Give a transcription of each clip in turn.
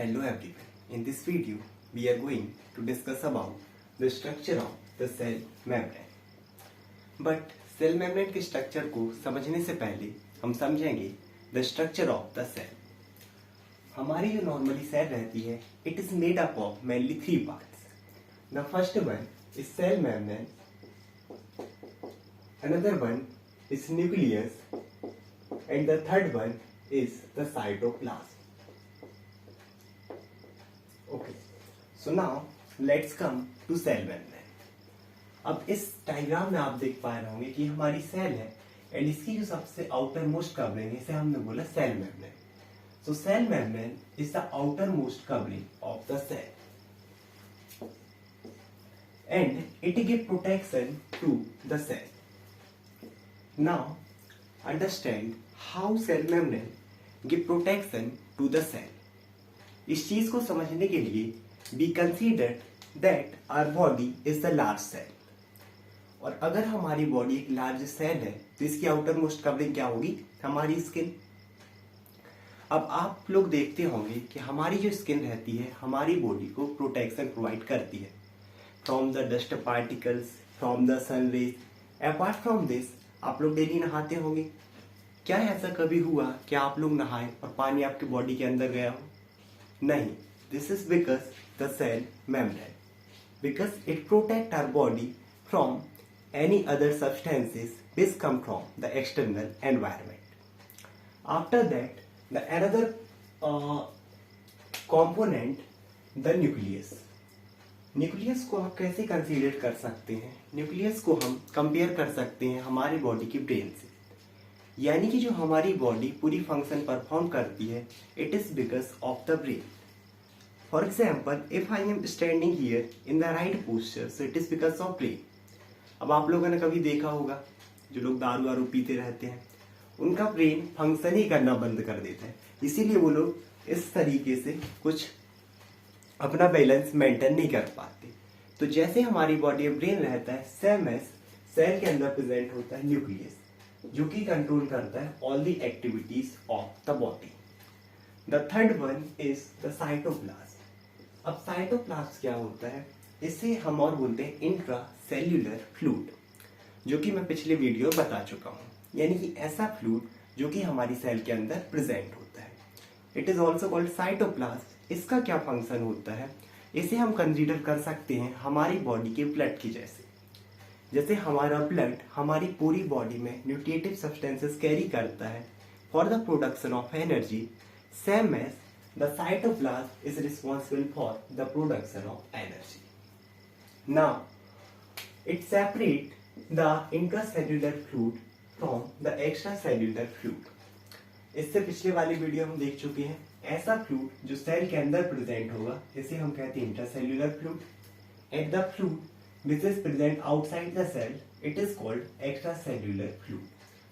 Hello everyone. In this video, we are going to discuss about the structure of the cell membrane. But cell membrane के structure को समझने से पहले हम समझेंगे the structure of the cell. हमारी जो normally cell रहती है, it is made up of mainly three parts. The first one is cell membrane. Another one is nucleus, and the third one is the cytoplasm. Okay, so now let's come to cell membrane. अब इस diagram में आप देख पा रहे होंगे कि हमारी सेल है एंड इसकी जो सबसे आउटर मोस्ट कवरिंग है इसे हमने बोला cell membrane. So cell membrane is the outer most covering of the cell and it give protection to the cell. Now understand how cell membrane give protection to the cell. इस चीज को समझने के लिए be consider that our body is the large cell. और अगर हमारी body एक लार्ज सेल है तो इसकी आउटर मोस्ट कवरिंग क्या होगी? हमारी स्किन. अब आप लोग देखते होंगे कि हमारी जो स्किन रहती है हमारी बॉडी को प्रोटेक्शन प्रोवाइड करती है from the dust particles, from the sun rays. Apart from this आप लोग डेली नहाते होंगे. क्या ऐसा कभी हुआ कि आप लोग नहाए और पानी आपकी बॉडी के अंदर गया हो? नहीं. This is because the cell membrane, because it protect our body from any other substances which come from the external environment. After that, the another component, the nucleus. Nucleus को आप कैसे कंसीडर कर सकते हैं? न्यूक्लियस को हम compare कर सकते हैं हमारी बॉडी की ब्रेन से. यानी कि जो हमारी बॉडी पूरी फंक्शन परफॉर्म करती है it is because of the brain. For example, if I am standing here in the right posture so it is because of brain. अब आप लोगों ने कभी देखा होगा जो लोग दारू वारू पीते रहते हैं उनका ब्रेन फंक्शन ही करना बंद कर देता है, इसीलिए वो लोग इस तरीके से कुछ अपना बैलेंस मेंटेन नहीं कर पाते. तो जैसे हमारी बॉडी में ब्रेन रहता है सेम एज सेल के अंदर प्रेजेंट होता है न्यूक्लियस जो कि कंट्रोल करता है all the activities of the body. The third one is the cytoplasm. अब साइटोप्लाज्म क्या होता है? इसे हम और बोलते हैं इंट्रा सेल्यूलर फ्लूइड, जो कि मैं पिछले वीडियो बता चुका हूँ. यानी कि ऐसा फ्लूइड जो कि हमारी सेल के अंदर प्रेजेंट होता है. It is also called cytoplasm. इसका क्या फंक्शन होता है? इसे हम कंसीडर कर सकते हैं हमारी बॉडी के ब्लड की जैसे. जैसे हमारा ब्लड हमारी पूरी बॉडी में न्यूट्रिएटिव सब्सटेंसेस कैरी करता है for the production of energy, same as the cytoplasm is responsible for the production of energy. Now it separate the intracellular fluid from the extracellular fluid. इससे पिछले वाली वीडियो हम देख चुके हैं. ऐसा फ्लूइड जो सेल के अंदर प्रेजेंट होगा इसे हम कहते हैं intracellular fluid. At the fluid which is present outside the cell it is called extracellular fluid.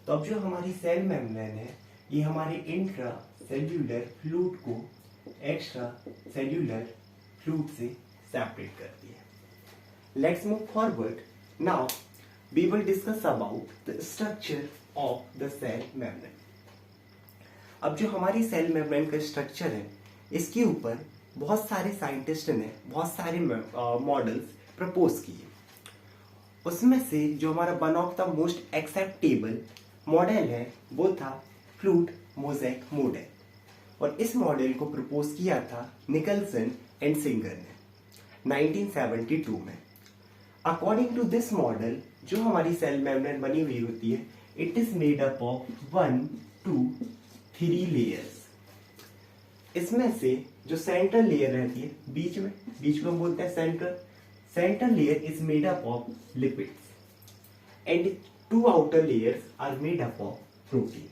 तो अब जो हमारी सेल मेम्ब्रेन है ये हमारे इंट्रा सेल्यूलर फ्लूइड को एक्स्ट्रा सेल्यूलर फ्लूइड से सेपरेट करती है. Let's move forward. Now we will discuss about the structure of the cell membrane. अब जो हमारी सेल मेम्ब्रेन का स्ट्रक्चर है इसके ऊपर बहुत सारे साइंटिस्ट ने बहुत सारे मॉडल्स प्रपोज किए. उसमें से जो हमारा one of the most acceptable model है वो था फ्लूइड मोज़ेक मॉडल. और इस मॉडल को प्रपोज किया था निकलसन एंड सिंगर ने 1972 में. अकॉर्डिंग टू दिस मॉडल जो हमारी सेल मेम्ब्रेन बनी हुई होती है it is made up of 1, 2, 3 layers. इसमें से जो सेंट्रल लेयर रहती है बीच में हम बोलते हैं central. Central layer is made up of lipids and 2 outer layers are made up of protein.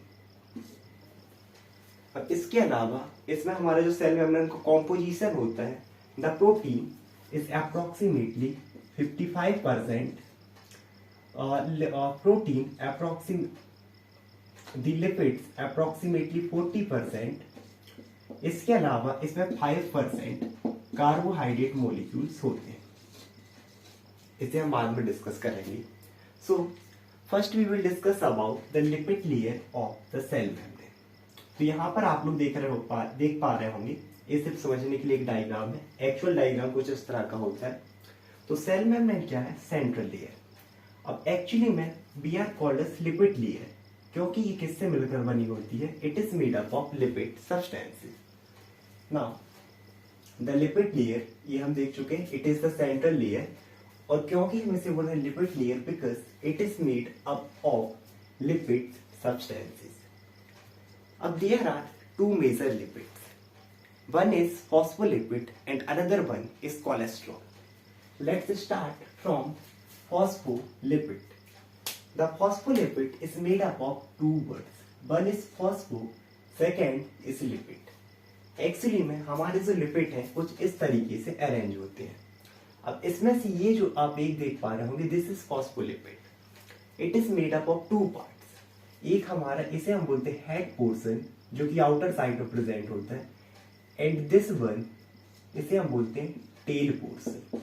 अब इसके अलावा इसमें हमारा जो सेल मेम्ब्रेन का कॉम्पोजिशन होता है the protein is approximately 55% protein the lipids approximately 40%. इसके अलावा इसमें 5% कार्बोहाइड्रेट मॉलिक्यूल्स होते हैं. इसे हम बाद में डिस्कस करेंगे. So first we will discuss about the lipid layer of the cell membrane. तो यहाँ पर आप लोग देख पा रहे होंगे ये सिर्फ समझने के लिए एक डायग्राम है। एक्चुअल डायग्राम कुछ इस तरह का होता है। तो सेल मेम्ब्रेन क्या है? Central layer. अब एक्चुअली में we are called as lipid layer, क्योंकि ये किससे मिलकर बनी होती है? It is made up of lipid substances. Now the lipid layer, ये हम देख चुके हैं, it is the central layer. और क्योंकि हम इसे बोल रहे हैं lipid layer because it is made up of lipid substances. अब there are two major lipids, one is phospholipid and another one is cholesterol. Let's start from phospholipid. The phospholipid is made up of two words. One is phospho, second is lipid. Actually में हमारे जो lipid हैं कुछ इस तरीके से arrange होते हैं। अब इसमें से ये जो आप एक देख पा रहे होंगे, this is phospholipid. It is made up of two parts. एक हमारा, इसे हम बोलते हैं हेड पोर्शन, जो कि आउटर साइड में प्रेजेंट होता है, एंड दिस वन, इसे हम बोलते हैं tail portion.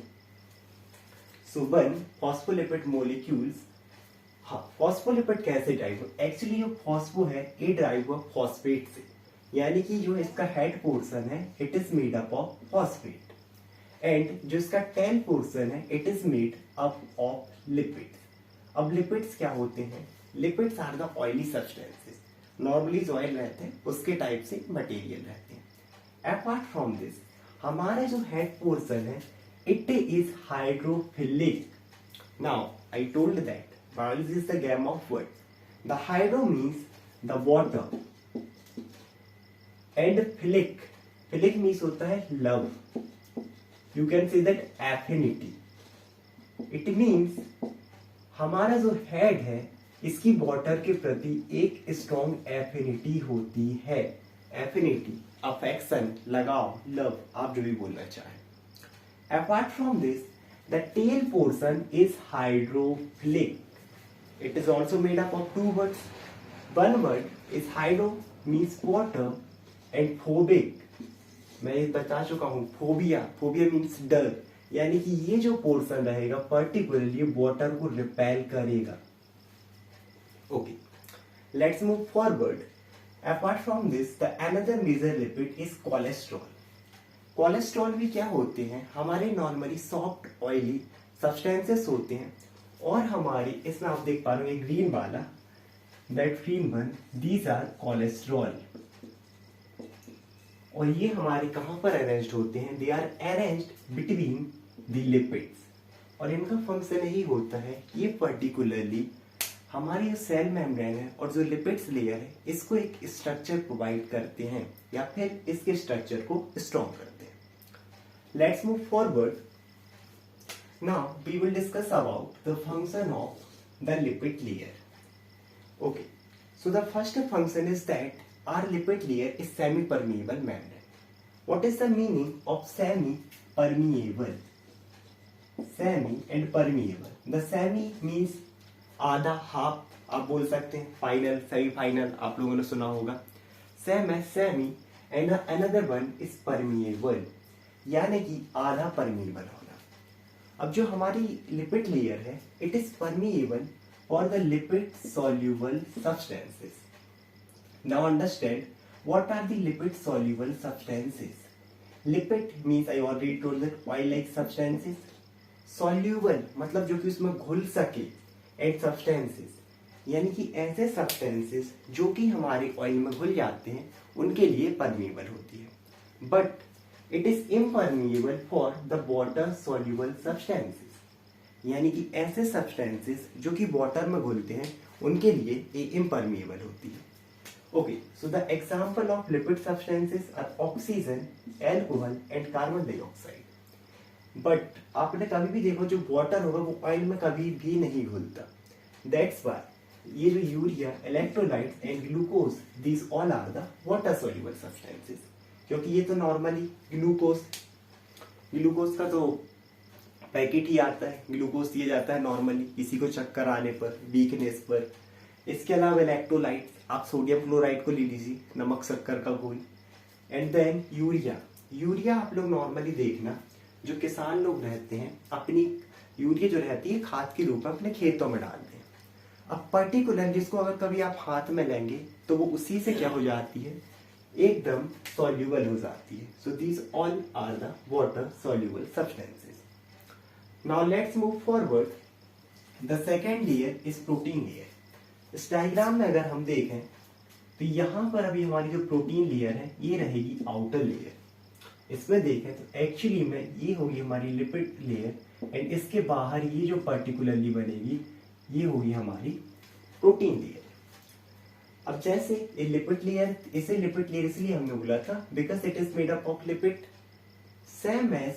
So one phospholipid molecules. हाँ, फॉस्फोलिपिड कैसे ड्राइव हो? एक्चुअली जो फॉस्फो है ये ड्राइव हुआ फॉस्फेट से, यानी कि जो इसका हेड पोर्शन है it is made up of phosphate, and जो इसका टेल पोर्शन है it is made up of lipids. अब लिपिड्स क्या होते हैं? Lipids are the oily substances. Normally जो ऑयल रहते हैं उसके टाइप से मटेरियल रहते हैं। अपार्ट फ्रॉम दिस, हमारा जो हेड पोर्शन है it is hydrophilic. Now I told that biology is the game of words. The hydro means the water and philic means होता है love. You can say that affinity. It means हमारा जो head है इसकी water के प्रति एक strong affinity होती है। एफिनिटी, अफेक्शन, लगाव, लव, आप जो भी बोलना चाहें। Apart from this, the tail portion is hydrophilic. It is also made up of two words. One word is hydro means water and phobic. मैं ये बता चुका हूँ, फोबिया मीन्स डर, यानी कि ये जो पोर्शन रहेगा पर्टिकुलरली वाटर को रिपेल करेगा। Okay, let's move forward. Apart from this, the another major lipid is cholesterol. Cholesterol भी क्या होते हैं? हमारे नॉर्मली सॉफ्ट ऑयली सब्सटेंसेस होते हैं, और हमारी इसमें आप देख पा रहे हो एक ग्रीन वाला, that green one, these are cholesterol. और ये हमारे कहां पर अरेंज्ड होते हैं? They are arranged between the lipids. और इनका फंक्शन यही होता है, ये पर्टिकुलरली हमारी जो सेल मेम्ब्रेन है और जो लिपिड्स लेयर है इसको एक स्ट्रक्चर प्रोवाइड करते हैं, या फिर इसके स्ट्रक्चर को स्ट्रॉन्ग करते हैं। Let's move forward. Now we will discuss about the function of the lipid layer. Okay, so the first function is that our lipid layer is semi-permeable membrane. What is the meaning of semi-permeable? Semi and permeable. The semi means आधा, half, आप बोल सकते हैं final, semi final, आप लोगों ने सुना होगा। सेम है semi, and another one is permeable, यानी कि आधा परमिएबल होना। अब जो हमारी लिपिड लेयर है it is permeable for the lipid soluble substances. Now understand what are the lipid soluble substances. Lipid means I already told that oil like substances. Soluble मतलब जो कि उसमें घुल सके, एंड सब्सटेंसेस यानी कि ऐसे सब्सटेंसेस जो कि हमारे ऑयल में घुल जाते हैं उनके लिए परमिएबल होती है. But it is impermeable for the water soluble substances, यानी कि ऐसे सब्सटेंसेस जो कि वाटर में घुलते हैं उनके लिए ये इम्परमिएबल होती है. Okay, so the example of lipid substances are oxygen, alcohol and carbon dioxide. But आपने कभी भी देखो जो वाटर होगा वो ऑयल में कभी भी नहीं घुलता. दैट्स व्हाई ये जो urea, electrolytes and glucose, these all are the water soluble substances. क्योंकि ये तो नॉर्मली ग्लूकोज का तो पैकेट ही आता है, ग्लूकोज दिया जाता है नॉर्मली किसी को चक्कर आने पर, वीकनेस पर. इसके अलावा इलेक्ट्रोलाइट्स, आप सोडियम क्लोराइड को ले लीजिए, नमक शक्कर का घोल. एंड देन यूरिया आप लोग नॉर्मली देखना जो किसान लोग रहते हैं अपनी यूरिया जो रहती है खाद के रूप में अपने खेतों में डालते हैं. अब पर्टिकुलर जिसको अगर कभी आप हाथ में लेंगे तो वो उसी से क्या हो जाती है, एकदम सॉल्यूबल हो जाती है. So these all are the water soluble substances. Now let's move forward. The second layer is protein layer. इस डायग्राम में अगर हम देखें तो यहाँ पर अभी हमारी जो प्रोटीन लेयर है ये रहेगी आउटर लेयर. इसमें देखें तो एक्चुअली में ये होगी हमारी लिपिड लेयर एंड इसके बाहर ये जो पर्टिकुलरली बनेगी ये होगी हमारी प्रोटीन लेयर. अब जैसे ये लिपिड लेयर, इसे लिपिड लेयर इसलिए हमने बोला था because it is made up of lipid. Same as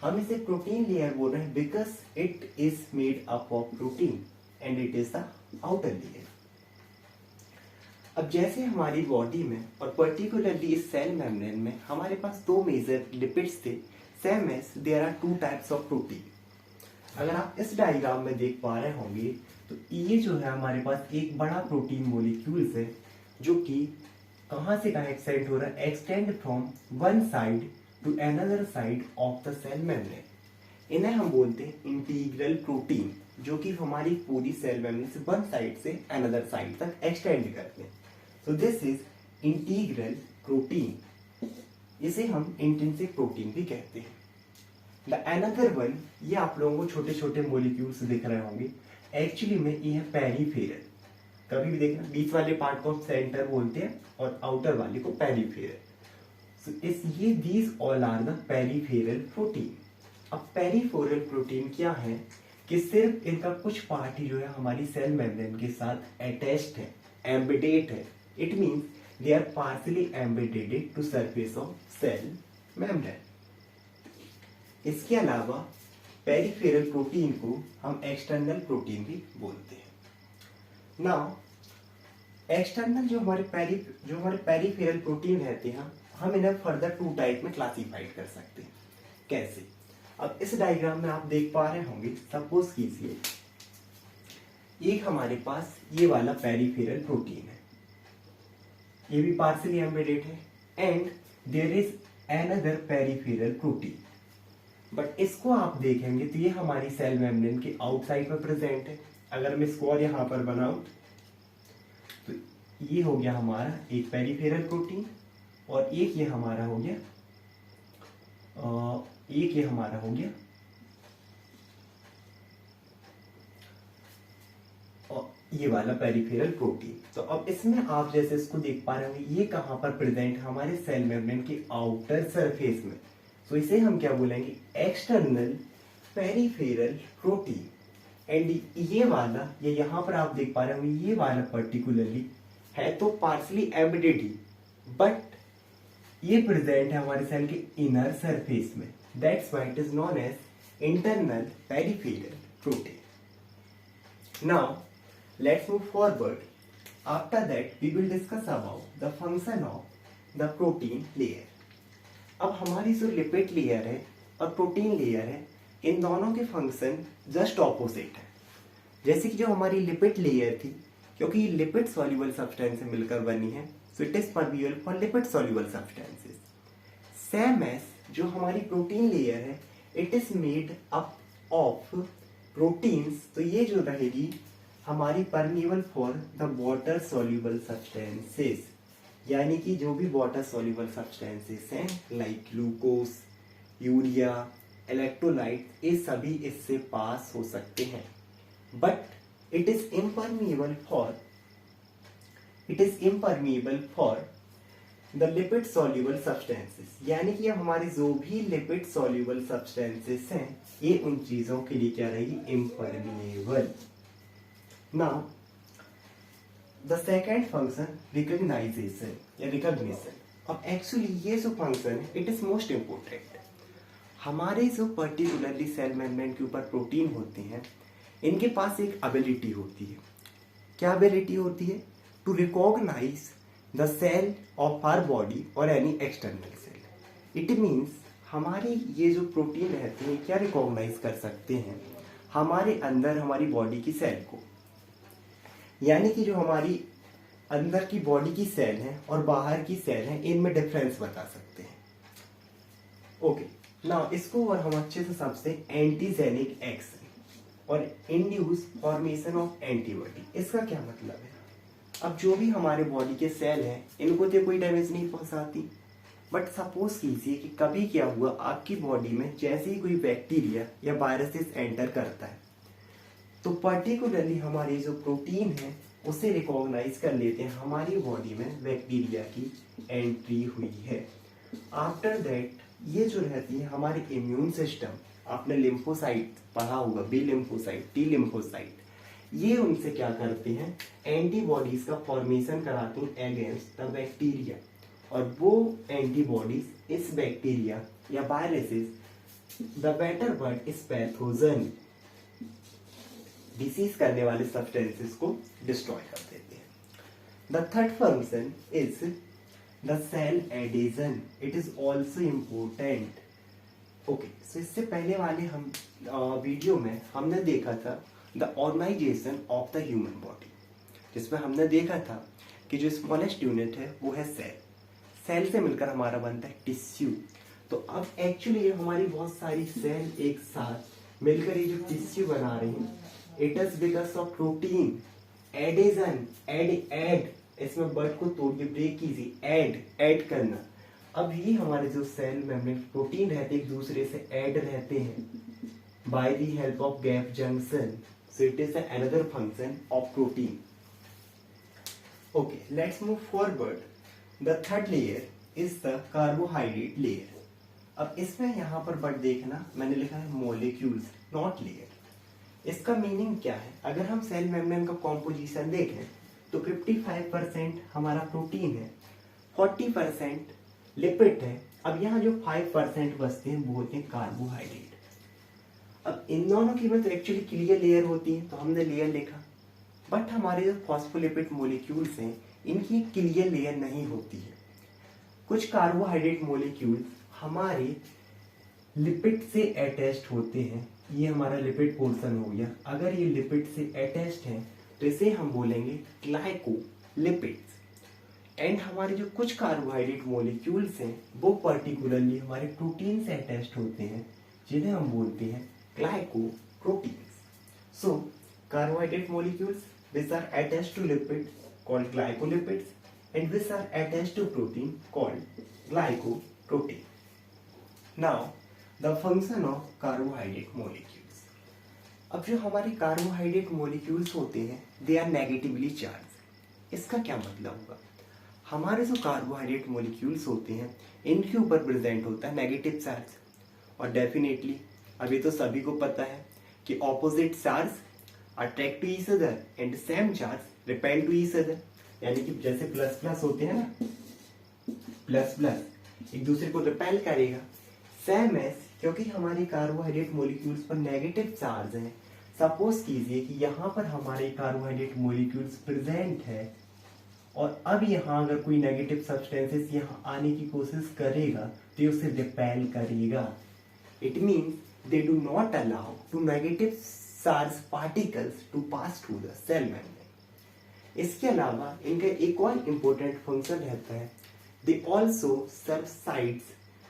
हम इसे प्रोटीन लेयर बोल रहे हैं because it is made up of protein and it is the outer layer. अब जैसे हमारी बॉडी में और पर्टिकुलरली इस सेल मेम्ब्रेन में हमारे पास दो मेजर लिपिड्स थे. Same as there are two types of protein. अगर आप इस डायग्राम में देख पा रहे होंगे तो ये जो है हमारे पास एक बड़ा प्रोटीन मोलिक्यूल्स है जो कि कहाँ से कहाँ एक्सटेंड हो रहा है, extend from one side to another side of the cell membrane. इन्हें हम बोलते हैं इंटीग्रल प्रोटीन, जो कि हमारी पूरी सेल मेम्ब्रेन से वन साइड से अनदर साइड तक एक्सटेंड करते हैं. So this is integral protein. इसे हम इंट्रिंसिक प्रोटीन भी कहते हैं. द अनदर वन, ये आप लोगों को छोटे छोटे मोलिक्यूल्स दिख रहे होंगे. एक्चुअली में ये है पेरिफेरल. कभी भी देखना बीच वाले पार्ट को सेंटर बोलते हैं और आउटर वाले को पेरिफेरल. सो इस ये these all are the peripheral protein. अब पेरिफेरल प्रोटीन क्या है कि सिर्फ इनका कुछ पार्ट ही जो है हमारी सेल मेम्ब्रेन के साथ अटैच्ड है, एम्बेडेड है. It means they are partially embedded to surface of cell membrane. इसके अलावा पेरिफेरल प्रोटीन को हम एक्सटर्नल प्रोटीन भी बोलते हैं. नाउ एक्सटर्नल जो हमारे पेरिफेरल प्रोटीन रहते हैं हम इन्हें फर्दर टू टाइप में क्लासिफाइड कर सकते हैं. कैसे? अब इस डायग्राम में आप देख पा रहे होंगे, सपोज कीजिए एक हमारे पास ये वाला पेरिफेरल प्रोटीन है, ये भी पार्शियली एम्बेडेड है and there is another peripheral protein. But इसको आप देखेंगे तो ये हमारी सेल मेम्ब्रेन के आउटसाइड में प्रेजेंट है. अगर मैं इसको और यहाँ पर बनाऊं तो ये हो गया हमारा एक पेरिफेरल प्रोटीन और एक ये हमारा हो गया और ये वाला पेरिफेरल प्रोटीन. तो अब इसमें आप जैसे इसको देख पा रहे होंगे ये कहाँ पर प्रेजेंट है, हमारे सेल मेम्ब्रेन के आउटर सरफेस में. तो इसे हम क्या बोलेंगे, एक्सटर्नल पेरिफेरल प्रोटीन. एंड ये वाला, ये यहाँ पर आप देख पा रहे होंगे ये वाला पर्टिकुलरली है तो पार्शियली एम्बेडेड ही, बट ये प्रेजेंट है हमारे सेल के इनर सरफेस में. That's why it is known as internal peripheral protein. Now let's move forward. After that we will discuss about the function of the protein layer. अब हमारी जो lipid layer है और protein layer है, इन दोनों के function just opposite है. जैसे कि जो हमारी लिपिड लेयर थी, क्योंकि ये लिपिड सॉल्युबल सब्सटेंस से मिलकर बनी है, so it is permeable for lipid soluble substances. Same as जो हमारी प्रोटीन लेयर है, it is made up of proteins. तो ये जो रहेगी हमारी permeable for the water soluble substances, यानी कि जो भी वाटर सॉल्युबल सब्सटेंसेस हैं लाइक ग्लूकोज, यूरिया, इलेक्ट्रोलाइट, ये सभी इससे पास हो सकते हैं. But it is impermeable for the lipid soluble substances. यानी कि अब हमारे जो भी लिपिड सॉल्युबल सब्सटेंसेस हैं ये उन चीजों के लिए क्या रहेगी, impermeable. Now the second function recognization या रिकॉग्निशन. अब एक्चुअली ये जो फंक्शन है इट इज मोस्ट इम्पोर्टेंट. हमारे जो पर्टिकुलरली सेल मेम्ब्रेन के ऊपर प्रोटीन होते हैं इनके पास एक एबिलिटी होती है. क्या एबिलिटी होती है? To recognise the cell of our body और any external cell. It means हमारे ये जो प्रोटीन रहते हैं क्या रिकॉग्नाइज कर सकते हैं हमारे अंदर हमारी बॉडी की सेल को. यानी कि जो हमारी अंदर की बॉडी की सेल है और बाहर की सेल है इनमें डिफरेंस बता सकते हैं. ओके, नाउ इसको और हम अच्छे से समझते हैं. एंटीजेनिक एक्शन और इंड्यूस फॉर्मेशन ऑफ एंटीबॉडी, इसका क्या मतलब है? अब जो भी हमारे बॉडी के सेल हैं इनको तो कोई डैमेज नहीं पहुंचाती, बट सपोज कीजिए कि कभी क्या हुआ आपकी बॉडी में जैसे ही कोई बैक्टीरिया या वायरसेस एंटर करता है तो पर्टिकुलरली हमारी जो प्रोटीन है उसे रिकॉग्नाइज कर लेते हैं हमारी बॉडी में बैक्टीरिया की एंट्री हुई है। आफ्टर दैट ये जो रहती है हमारी इम्यून सिस्टम, आपने लिम्फोसाइट पढ़ा होगा, बी लिम्फोसाइट, टी लिम्फोसाइट, ये उनसे क्या करते हैं एंटीबॉडीज का फॉर्मेशन कराते हैं अगेंस्ट द बैक्टीरिया, और वो एंटीबॉडीज इस बैक्टीरिया या viruses, the better word is pathogen, disease करने वाले सब्सटेंसेस को डिस्ट्रॉय कर देते हैं। The third function is the cell adhesion, it is also important. Okay, so इससे पहले वाले हम वीडियो में हमने देखा था the organisation of the human body, जिसमें हमने देखा था कि जो स्मॉलेस्ट यूनिट है वो है सेल, सेल से मिलकर हमारा बनता है टिश्यू। तो अब एक्चुअली ये हमारी बहुत सारी सेल एक साथ मिलकर ये जो टिश्यू बना रही हैं, it is because of protein adhesion, ad, इसमें वर्ड को तोड़िए, ब्रेक कीजिए, ऐड करना। अब ये हमारे जो सेल में प्रोटीन रहते एक दूसरे से ऐड रहते हैं by the help of gap junction, so it is another function of protein. Okay, let's move forward. The third layer is the carbohydrate layer. अब इसमें यहां पर बट देखना, मैंने लिखा है मोलिक्यूल्स नॉट लेयर। इसका मीनिंग क्या है? अगर हम सेल मेम्ब्रेन का कॉम्पोजिशन देखें तो 55% हमारा प्रोटीन है, 40% लिपिड है। अब यहाँ जो 5% बचते हैं वो होते हैं कार्बोहाइड्रेट। अब इन दोनों की में तो एक्चुअली क्लियर लेयर होती है तो हमने लेयर लिखा, बट हमारे जो फॉस्फोलिपिड मोलिक्यूल्स हैं इनकी क्लियर लेयर नहीं होती है। कुछ कार्बोहाइड्रेट मोलिक्यूल्स हमारे लिपिड से अटैच्ड होते हैं, ये हमारा लिपिड पोर्शन हो गया। अगर ये लिपिड से अटैच्ड है तो इसे हम बोलेंगे ग्लाइकोलिपिड्स। एंड हमारे जो कुछ कार्बोहाइड्रेट मोलिक्यूल्स हैं वो पर्टिकुलरली हमारे प्रोटीन से अटैच्ड होते हैं, जिन्हें हम बोलते हैं glycoproteins. So carbohydrate molecules which are attached to lipids called glycolipids and which are attached to protein called glycoprotein. Now the function of carbohydrate molecules. अब जो हमारे कार्बोहाइड्रेट मोलिक्यूल्स होते हैं दे आर नेगेटिवली चार्ज। इसका क्या मतलब होगा? हमारे जो कार्बोहाइड्रेट मोलिक्यूल्स होते हैं इनके ऊपर प्रेजेंट होता है नेगेटिव चार्ज, और डेफिनेटली अभी तो सभी को पता है कि opposite charge attract to each other and same charge repel to each other. यानी कि जैसे प्लस प्लस होते हैं ना, प्लस प्लस एक दूसरे को रिपेल करेगा, सेम एज क्योंकि हमारे कार्बोहाइड्रेट मोलिक्यूल्स पर नेगेटिव चार्ज है। सपोज कीजिए कि यहाँ पर हमारे कार्बोहाइड्रेट मोलिक्यूल्स प्रेजेंट है और अब यहाँ अगर कोई नेगेटिव सब्सटेंसेस यहाँ आने की कोशिश करेगा तो ये उसे रिपेल करेगा। It means they do not allow to negative charge particles to pass through the cell membrane. इसके अलावा इनका एक और इम्पोर्टेंट फंक्शन रहता है, दे ऑल्सो सर्व साइट्स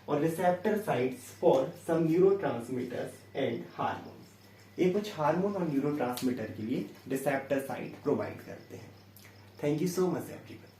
और receptor sites for some neurotransmitters and hormones. ये कुछ हार्मोन और न्यूरोट्रांसमीटर के लिए रिसेप्टर साइट प्रोवाइड करते हैं। Thank you so much everyone.